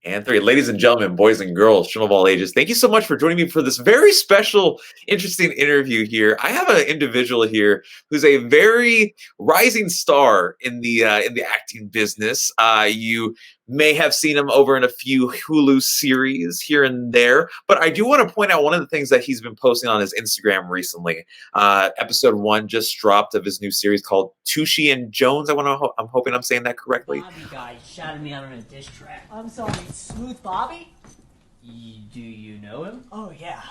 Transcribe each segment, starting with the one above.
And three, ladies and gentlemen, boys and girls, children of all ages, thank you so much for joining me for this very special, interesting interview here. I have an individual here who's a very rising star in the acting business. You may have seen him over in a few Hulu series here and there, but I do want to point out one of the things that he's been posting on his Instagram recently. Episode one just dropped of his new series called Tushy and Jones. I'm hoping I'm saying that correctly. Bobby guy shouted me out on a diss track. I'm sorry, Smooth Bobby? Do you know him? Oh, yeah.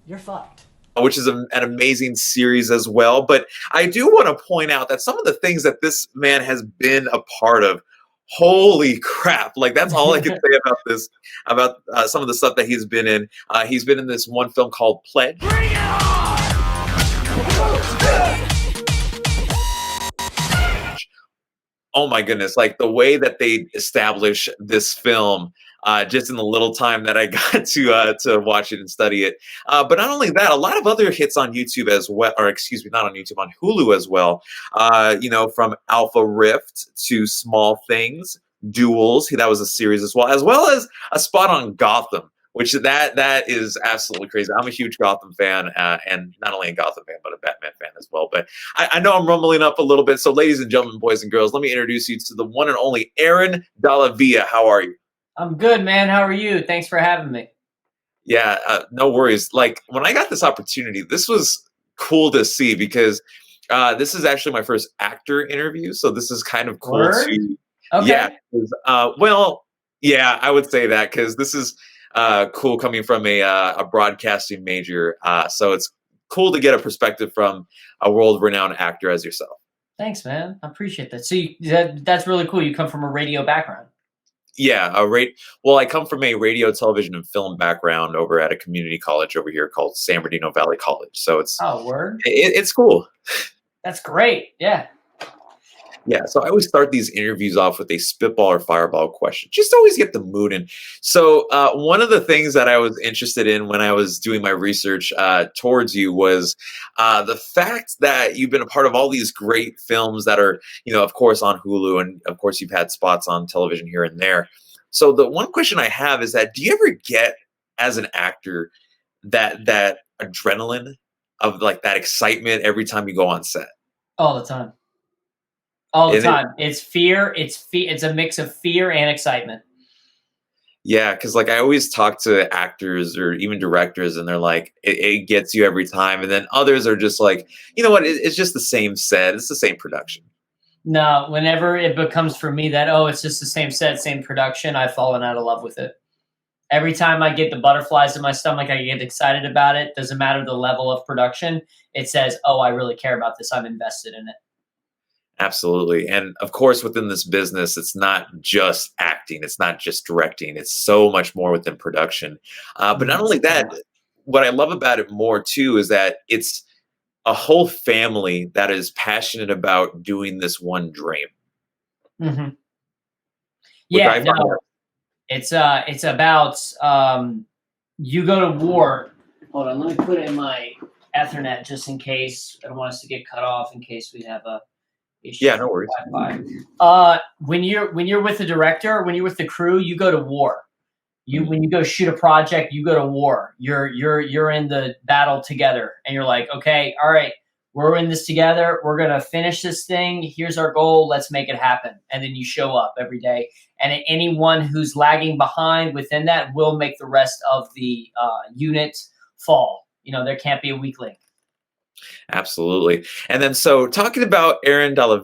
You're fucked. Which is an amazing series as well. But I do want to point out that some of the things that this man has been a part of, holy crap! Like that's all I can say about this, about some of the stuff that he's been in. He's been in this one film called Pledge. Bring it on! Oh my goodness, like the way that they establish this film, just in the little time that I got to watch it and study it. But not only that, a lot of other hits on YouTube as well, or excuse me, not on YouTube, on Hulu as well. From Alpha Rift to Small Things, Duels, that was a series as well as a spot on Gotham, which that is absolutely crazy. I'm a huge Gotham fan, and not only a Gotham fan, but a Batman fan as well. But I know I'm rumbling up a little bit. So ladies and gentlemen, boys and girls, let me introduce you to the one and only Aaron Dalla. How are you? I'm good, man. How are you? Thanks for having me. Yeah, no worries. Like when I got this opportunity, this was cool to see because this is actually my first actor interview. So this is kind of cool Word? to, Okay. yeah. Yeah, I would say that because this is cool coming from a broadcasting major. So it's cool to get a perspective from a world-renowned actor as yourself. Thanks, man. I appreciate that. So that's really cool. You come from a radio background. Yeah, I come from a radio, television, and film background over at a community college over here called San Bernardino Valley College. So it's Word? it's cool. That's great. Yeah. Yeah, so I always start these interviews off with a spitball or fireball question, just to always get the mood in. So one of the things that I was interested in when I was doing my research towards you was the fact that you've been a part of all these great films that are, of course, on Hulu, and of course you've had spots on television here and there. So the one question I have is that, do you ever get, as an actor, that adrenaline of like that excitement every time you go on set? All the time. All the Is it? time. It's fear. It's a mix of fear and excitement. Yeah, because like I always talk to actors or even directors, and they're like, it gets you every time, and then others are just like, you know what, it's just the same set, it's the same production. No, whenever it becomes for me that, it's just the same set, same production, I've fallen out of love with it. Every time I get the butterflies in my stomach, I get excited about it. Doesn't matter the level of production. It says, I really care about this. I'm invested in it. Absolutely. And of course, within this business, it's not just acting, it's not just directing, it's so much more within production. But not only that, what I love about it more too is that it's a whole family that is passionate about doing this one dream. Mm-hmm. which Yeah, I find no, it's about you go to war. Hold on, let me put it in my Ethernet just in case. I don't want us to get cut off in case we have a issue. Yeah, no worries. Wi-Fi. When you're with the director, when you're with the crew, you go to war. When you go shoot a project, you go to war. You're in the battle together, and you're like, okay, all right, we're in this together. We're gonna finish this thing. Here's our goal. Let's make it happen. And then you show up every day. And anyone who's lagging behind within that will make the rest of the unit fall. There can't be a weak link. Absolutely. And then, so talking about Aaron Dalla,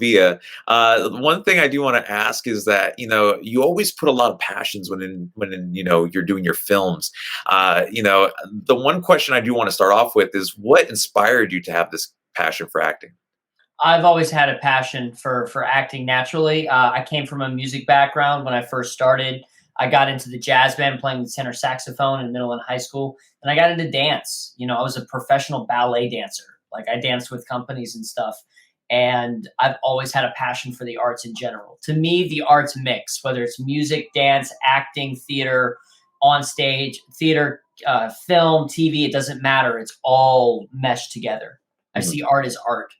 one thing I do want to ask is that, you always put a lot of passions when you're doing your films. The one question I do want to start off with is, what inspired you to have this passion for acting? I've always had a passion for acting naturally. I came from a music background when I first started. I got into the jazz band playing the tenor saxophone in middle and high school. And I got into dance. I was a professional ballet dancer. Like I danced with companies and stuff. And I've always had a passion for the arts in general. To me, the arts mix, whether it's music, dance, acting, theater, on stage, theater, film, TV, it doesn't matter. It's all meshed together. I see art as art.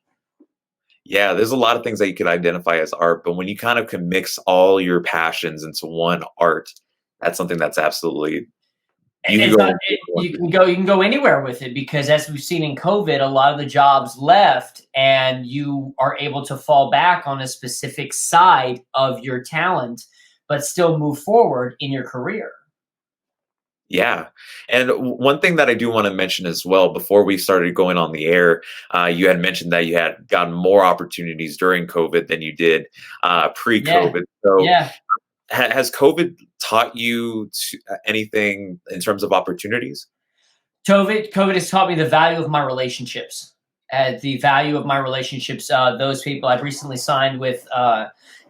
Yeah, there's a lot of things that you could identify as art, but when you kind of can mix all your passions into one art, that's something that's absolutely you could It's not go it, you can go anywhere with it because as we've seen in COVID, a lot of the jobs left, and you are able to fall back on a specific side of your talent, but still move forward in your career. yeah. And one thing that I do want to mention as well before we started going on the air, you had mentioned that you had gotten more opportunities during COVID than you did Yeah, pre-COVID. So yeah. has COVID taught you anything in terms of opportunities? COVID has taught me the value of my relationships. The value of my relationships. Those people I've recently signed with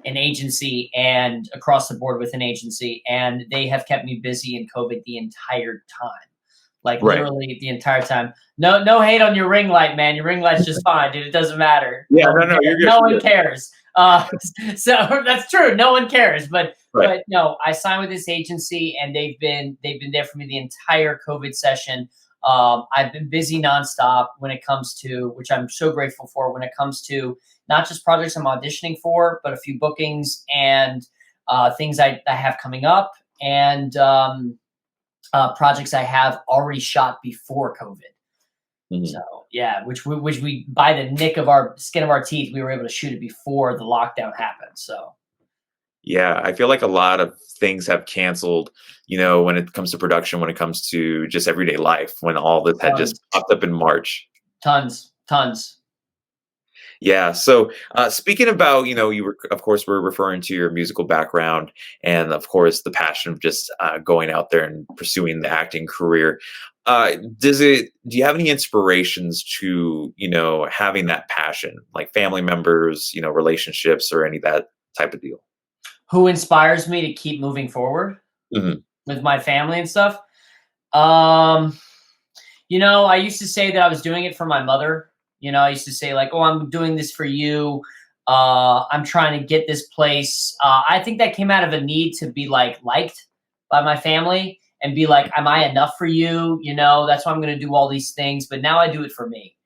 an agency and across the board with an agency, and they have kept me busy in COVID the entire time. Like Right. literally the entire time. No, no hate on your ring light, man. Your ring light's just fine, dude. It doesn't matter. Yeah, No no, one no, cares. you're good. No You're one good. cares. So that's true. No one cares. Right. But no, I signed with this agency, and they've been there for me the entire COVID session. I've been busy nonstop when it comes to, which I'm so grateful for, when it comes to not just projects I'm auditioning for, but a few bookings and things I have coming up, and projects I have already shot before COVID. So Mhm. yeah, which we by the nick of our skin of our teeth, we were able to shoot it before the lockdown happened. So Yeah, I feel like a lot of things have canceled, when it comes to production, when it comes to just everyday life, when all this had just tons, popped up in March. tons. Yeah. So, speaking about, you were, of course, we're referring to your musical background and, of course, the passion of just going out there and pursuing the acting career. Do you have any inspirations to, having that passion, like family members, relationships or any of that type of deal? Who inspires me to keep moving forward Hmm. with my family and stuff? Um, I used to say that I was doing it for my mother. I used to say like, "Oh, I'm doing this for you. I'm trying to get this place." I think that came out of a need to be liked by my family and be like, "Am I enough for you?" That's why I'm going to do all these things. But now I do it for me,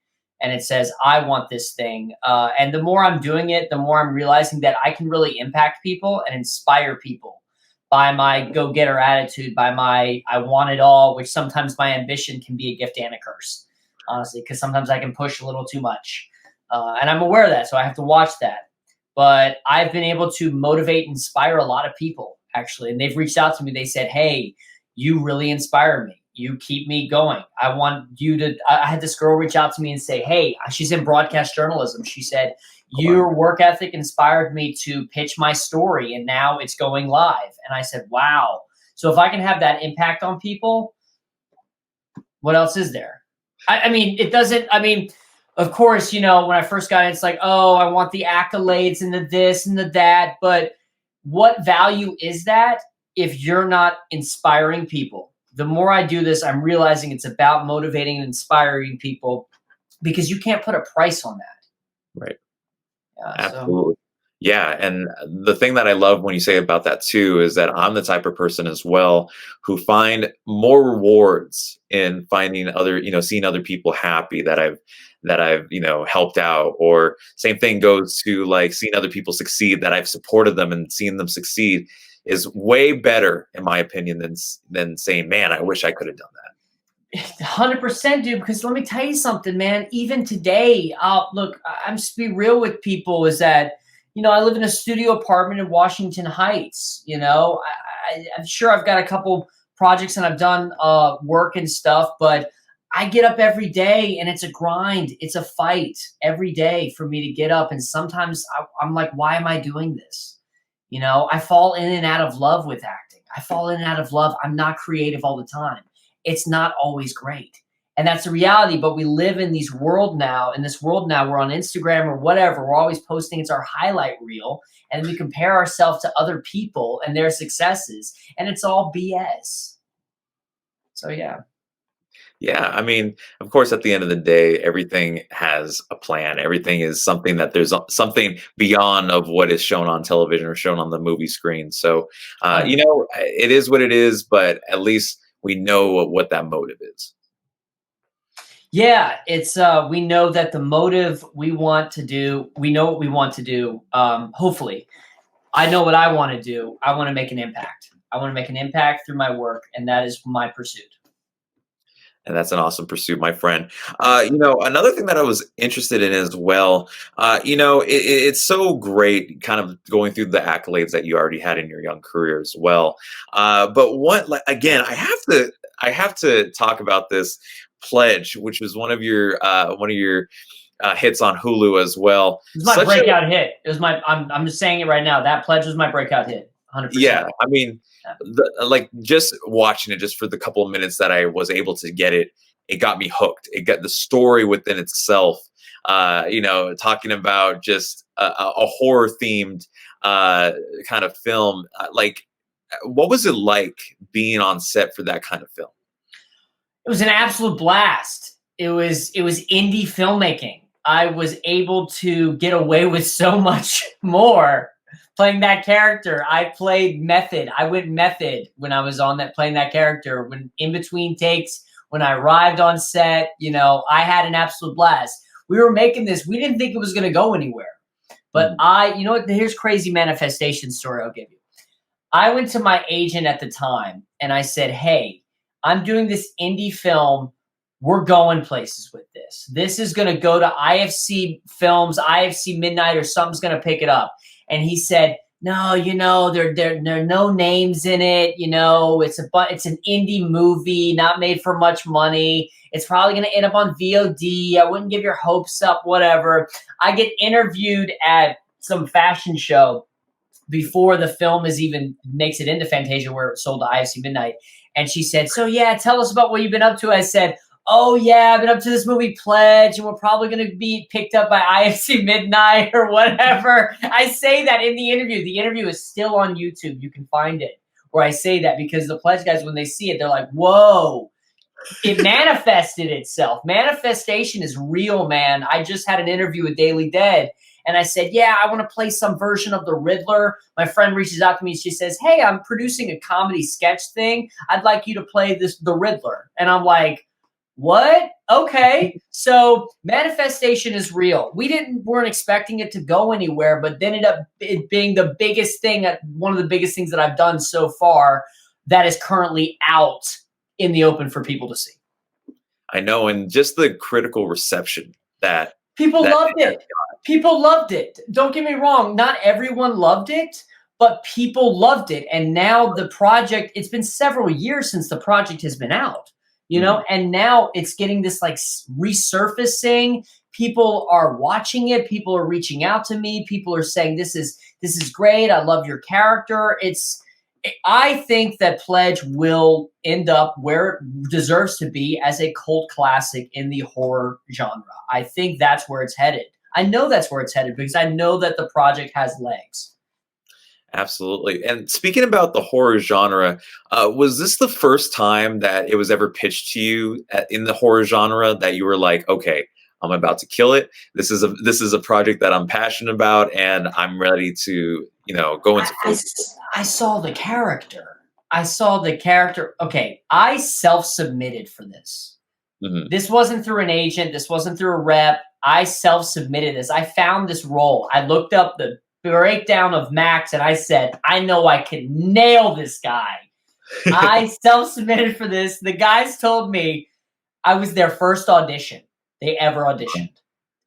and it says I want this thing. And the more I'm doing it, the more I'm realizing that I can really impact people and inspire people by my go getter attitude, by my I want it all, which sometimes my ambition can be a gift and a curse, honestly, because sometimes I can push a little too much. And I'm aware of that, so I have to watch that. But I've been able to motivate, inspire a lot of people, actually. And they've reached out to me. They said, "Hey, you really inspire me. You keep me going. I want you to." I had this girl reach out to me and say, "Hey," she's in broadcast journalism. She said, Wow. "Your work ethic inspired me to pitch my story, and now it's going live." And I said, "Wow." So if I can have that impact on people, what else is there? I mean, it doesn't. I mean, of course, when I first got it, it's like, oh, I want the accolades and the this and the that. But what value is that if you're not inspiring people? The more I do this, I'm realizing it's about motivating and inspiring people because you can't put a price on that. Right. So Absolutely. Yeah, and the thing that I love when you say about that too is that I'm the type of person as well who find more rewards in finding seeing other people happy that I've, helped out, or same thing goes to like seeing other people succeed that I've supported them and seeing them succeed is way better in my opinion than saying, "Man, I wish I could have done that." 100%, dude. Because let me tell you something, man. Even today, look, I'm just be real with people. Is that I live in a studio apartment in Washington Heights. I'm sure I've got a couple projects and I've done work and stuff, but I get up every day and it's a grind. It's a fight every day for me to get up, and sometimes I'm like, why am I doing this? I fall in and out of love with acting. I fall in and out of love. I'm not creative all the time. It's not always great. And that's the reality. But we live in this world now, we're on Instagram or whatever. We're always posting. It's our highlight reel. And we compare ourselves to other people and their successes. And it's all BS. So yeah. Yeah, I mean, of course, at the end of the day, everything has a plan. Everything is something that there's something beyond of what is shown on television or shown on the movie screen. So, it is what it is, but at least we know what that motive is. Yeah, it's we know that the motive we want to do, we know what we want to do. Hopefully, I know what I want to do. I want to make an impact. I want to make an impact through my work, and that is my pursuit. And that's an awesome pursuit, my friend. Another thing that I was interested in as well, it's so great kind of going through the accolades that you already had in your young career as well. But what, like, again, I have to talk about this Pledge, which was one of your hits on Hulu as well. It was my Such a breakout hit. It was my. I'm just saying it right now. That Pledge was my breakout hit. 100%. Yeah, I mean, like just watching it just for the couple of minutes that I was able to get it, it got me hooked. It got the story within itself. Talking about just a horror themed kind of film. What was it like being on set for that kind of film? It was an absolute blast. It was indie filmmaking. I was able to get away with so much more playing that character. I played method. I went method when I was on that playing that character. When in between takes, when I arrived on set, I had an absolute blast. We were making this. We didn't think it was going to go anywhere. But you know what? Here's crazy manifestation story I'll give you. I went to my agent at the time and I said, "Hey, I'm doing this indie film. We're going places with this. This is going to go to IFC Films, IFC Midnight, or something's going to pick it up." And he said, "No, there are no names in it. It's an indie movie, not made for much money. It's probably going to end up on VOD. I wouldn't give your hopes up, whatever." I get interviewed at some fashion show before the film is even makes it into Fantasia, where it's sold to IFC Midnight. And she said, "So yeah, tell us about what you've been up to." I said, "Oh yeah, I've been up to this movie Pledge, and we're probably going to be picked up by IFC Midnight or whatever." I say that in the interview. The interview is still on YouTube. You can find it where I say that, because the Pledge guys, when they see it, they're like, "Whoa, it manifested itself." Manifestation is real, man. I just had an interview with Daily Dead, and I said, "Yeah, I want to play some version of the Riddler." My friend reaches out to me and she says, "Hey, I'm producing a comedy sketch thing. I'd like you to play the Riddler." And I'm like, "What? Okay." So manifestation is real. Weren't expecting it to go anywhere, but then ended up it being the biggest thing, one of the biggest things that I've done so far, that is currently out in the open for people to see. I know, and just the critical reception that People that loved thing has it. People loved it. Don't get me wrong. Not everyone loved it, but people loved it. And now the project, it's been several years since the project has been out, gotten. and now it's getting this like resurfacing. People are watching it. People are reaching out to me. People are saying, this is great. I love your character. I think that Pledge will end up where it deserves to be, as a cult classic in the horror genre. I think that's where it's headed. I know that's where it's headed because I know that the project has legs. Absolutely. And speaking about the horror genre, was this the first time that it was ever pitched to you in the horror genre that you were like, okay, I'm about to kill it. This is a project that I'm passionate about, and I'm ready to go I, into I full. s- I saw the character. I saw the character. Okay, I self-submitted for this. Mhm. This wasn't through an agent. This wasn't through a rep. I self-submitted this. I found this role. I looked up the breakdown of Max and I said, "I know I can nail this guy." I self-submitted for this. The guys told me I was their first audition they ever auditioned.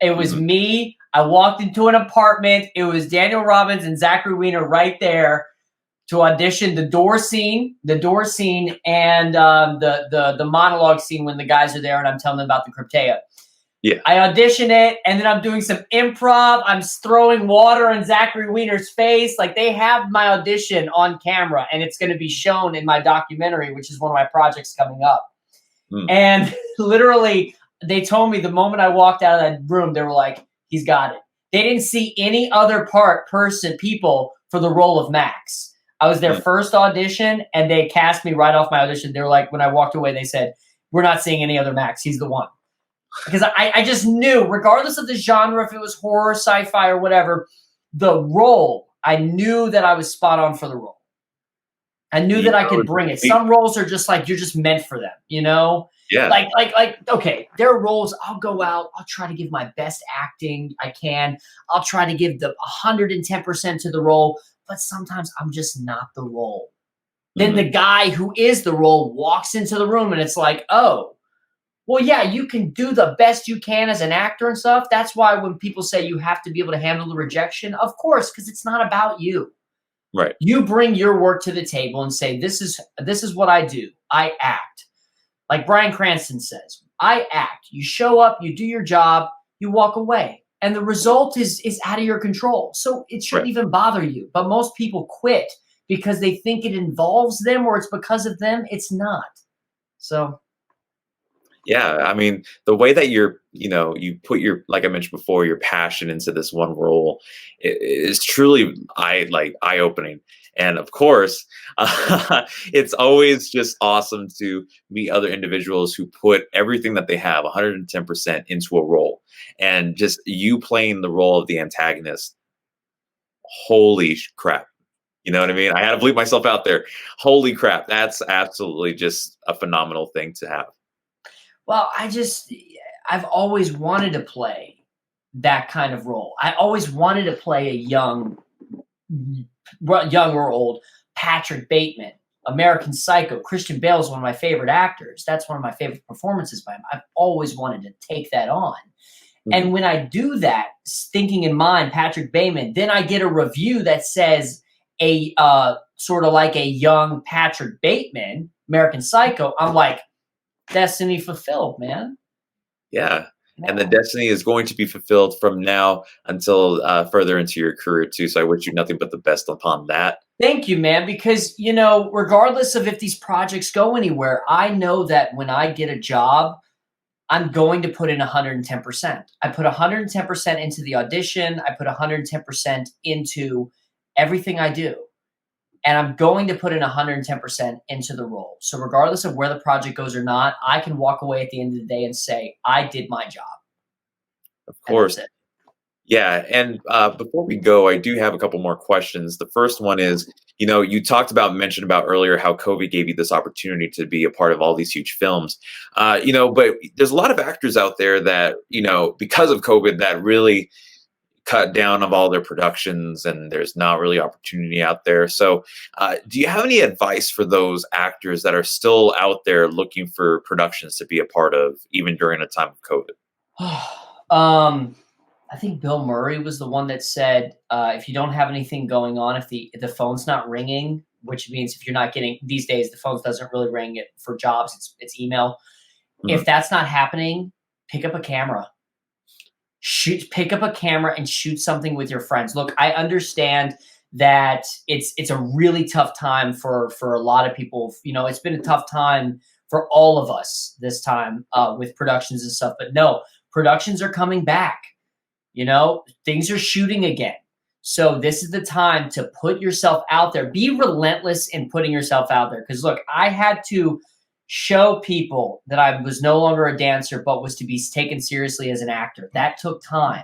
It was Mhm. me. I walked into an apartment. It was Daniel Robbins and Zachary Weiner right there to audition the door scene, and the monologue scene when the guys are there and I'm telling them about the Cryptea. Yeah. I audition it, and then I'm doing some improv. I'm throwing water in Zachary Weiner's face. Like, they have my audition on camera, and it's going to be shown in my documentary, which is one of my projects coming up. Mm. And literally, they told me the moment I walked out of that room, they were like, "He's got it." They didn't see any other people for the role of Max. I was their Mm. first audition, and they cast me right off my audition. They were like, when I walked away, they said, "We're not seeing any other Max. He's the one." Because I just knew, regardless of the genre, if it was horror, sci-fi, or whatever, the role, I knew that I was spot on for the role. I knew You that I know, could bring it. we- Some roles are just like, you're just meant for them, Yeah. Okay, there are roles I'll go out, I'll try to give my best acting I can. I'll try to give the 110% to the role, but sometimes I'm just not the role. Then Mhm. the guy who is the role walks into the room and it's like, "Oh, well, yeah, you can do the best you can as an actor and stuff." That's why when people say you have to be able to handle the rejection, of course, because it's not about you. Right. You bring your work to the table and say, this is what I do. I act. Like Bryan Cranston says, I act. You show up, you do your job, you walk away. And the result is out of your control. So it shouldn't Right. even bother you. But most people quit because they think it involves them or it's because of them. It's not. So Yeah, I mean, the way that you put your, like I mentioned before, your passion into this one role is truly eye-opening. And of course, it's always just awesome to meet other individuals who put everything that they have, 110% into a role. And just you playing the role of the antagonist, holy crap. You know what I mean? I had to bleep myself out there. Holy crap, that's absolutely just a phenomenal thing to have. well, I've always wanted to play that kind of role. I always wanted to play a young or old Patrick Bateman, American Psycho. Christian Bale is one of my favorite actors. That's one of my favorite performances by him. I've always wanted to take that on. Mhm. And when I do that, thinking in mind Patrick Bateman, then I get a review that says a sort of like a young Patrick Bateman, American Psycho. I'm like, destiny fulfilled, man. Yeah, and the Yeah. destiny is going to be fulfilled from now until, further into your career too, so I wish you nothing but the best upon that. Thank you, man. Because, regardless of if these projects go anywhere, I know that when I get a job, I'm going to put in 110%. I put 110% into the audition. I put 110% into everything I do. And I'm going to put in 110% into the role. So, regardless of where the project goes or not, I can walk away at the end of the day and say, I did my job. Of And course. that's it. Yeah, and, before we go, I do have a couple more questions. The first one is, you mentioned about earlier how COVID gave you this opportunity to be a part of all these huge films. But there's a lot of actors out there that, because of COVID, that really cut down of all their productions and there's not really opportunity out there. So, do you have any advice for those actors that are still out there looking for productions to be a part of, even during a time of COVID? um, I think Bill Murray was the one that said, if you don't have anything going on, if the phone's not ringing, which means if you're not getting these days, the phone doesn't really ring it for jobs. It's email. If Mhm. that's not happening, pick up a camera. Pick up a camera and shoot something with your friends. Look, I understand that it's a really tough time for a lot of people. It's been a tough time for all of us this time with productions and stuff. But no, productions are coming back. Things are shooting again. So this is the time to put yourself out there. Be relentless in putting yourself out there. Because look, I had to show people that I was no longer a dancer, but was to be taken seriously as an actor. That took time.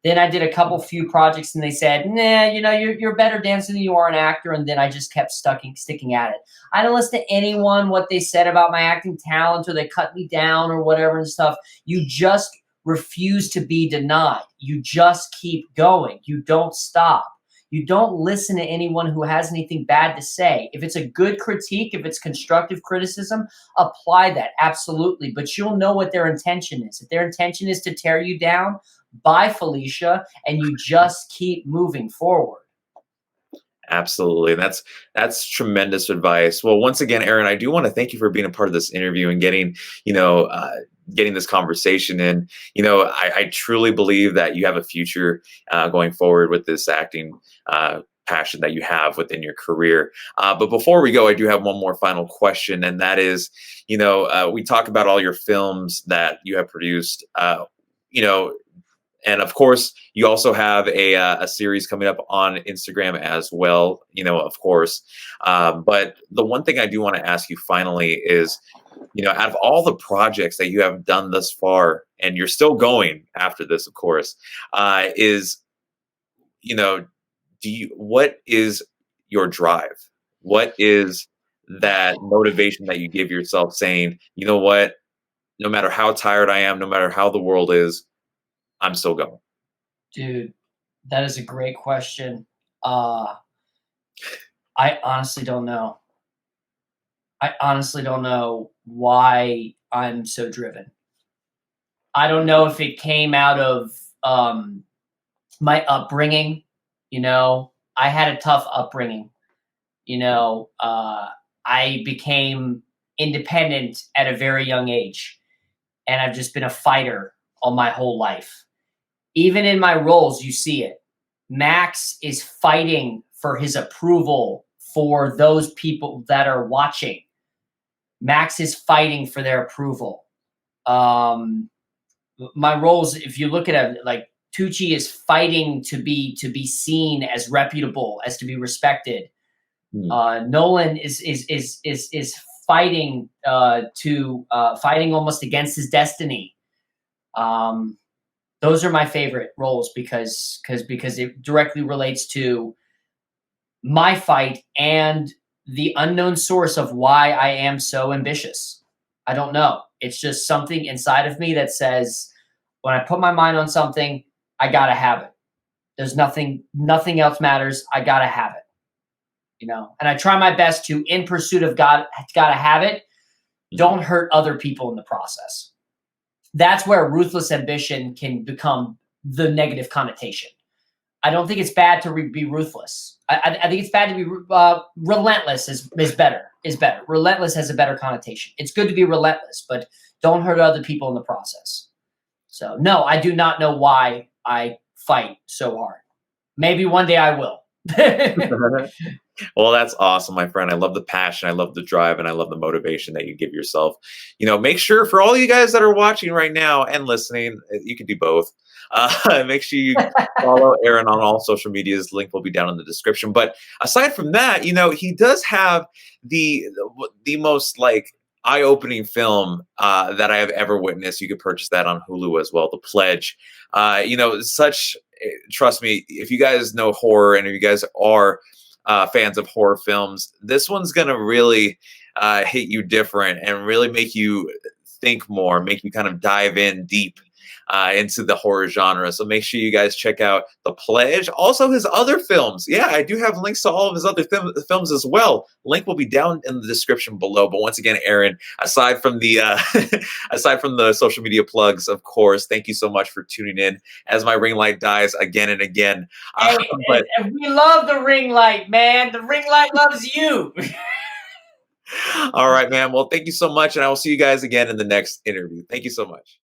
Then I did a few projects, and they said, "Nah, you're better dancer than you are an actor." And then I just kept sticking at it. I didn't listen to anyone what they said about my acting talent, or they cut me down, or whatever and stuff. You just refuse to be denied. You just keep going. You don't stop. You don't listen to anyone who has anything bad to say. If it's a good critique, if it's constructive criticism, apply that, absolutely. But you'll know what their intention is. If their intention is to tear you down, bye, Felicia, and you just keep moving forward. Absolutely. And that's tremendous advice. Well, once again, Aaron, I do want to thank you for being a part of this interview and getting this conversation in. I truly believe that you have a future going forward with this acting passion that you have within your career. But before we go, I do have one more final question, and that is, we talk about all your films that you have produced. You know, and of course, you also have a series coming up on Instagram as well. Of course. But the one thing I do want to ask you finally is, out of all the projects that you have done thus far, and you're still going after this, of course, is you know, what is your drive? What is that motivation that you give yourself, saying, you know what? no matter how tired I am, no matter how the world is, I'm still going. Dude, that is a great question. Uh, I honestly don't know. I honestly don't know why I'm so driven. I don't know if it came out of um, my upbringing. You know, I had a tough upbringing. You know, I became independent at a very young age, and I've just been a fighter all my whole life. Even in my roles, you see it. Max is fighting for his approval for those people that are watching. Max is fighting for their approval. Um, my roles, if you look at it, like Tucci is fighting to be seen as reputable, as to be respected. Mm. Nolan is fighting to fighting almost against his destiny. Um, those are my favorite roles because it directly relates to my fight and the unknown source of why I am so ambitious. I don't know. It's just something inside of me that says when I put my mind on something, I gotta have it. There's nothing else matters. I gotta have it. You know, and I try my best to, in pursuit of God, gotta have it. Don't hurt other people in the process. That's where ruthless ambition can become the negative connotation. I don't think it's bad to be ruthless. I think it's bad to be relentless. Is better. Is better. Relentless has a better connotation. It's good to be relentless, but don't hurt other people in the process. So no, I do not know why I fight so hard. Maybe one day I will. Well, that's awesome, my friend. I love the passion, I love the drive, and I love the motivation that you give yourself. Make sure for all you guys that are watching right now and listening, you can do both. Make sure you follow Aaron on all social medias. Link will be down in the description. But aside from that, he does have the most like eye-opening film that I have ever witnessed. You could purchase that on Hulu as well. The Pledge. Such trust me, if you guys know horror and if you guys are fans of horror films, this one's gonna really hit you different and really make you think more, make you kind of dive in deep into the horror genre. So make sure you guys check out The Pledge. Also, his other films. Yeah, I do have links to all of his other films as well. Link will be down in the description below. But once again, Aaron, aside from the aside from the social media plugs, of course, thank you so much for tuning in as my ring light dies again and again. Hey, But and we love the ring light, man. The ring light loves you. all right, man. Well, thank you so much, and I will see you guys again in the next interview. Thank you so much.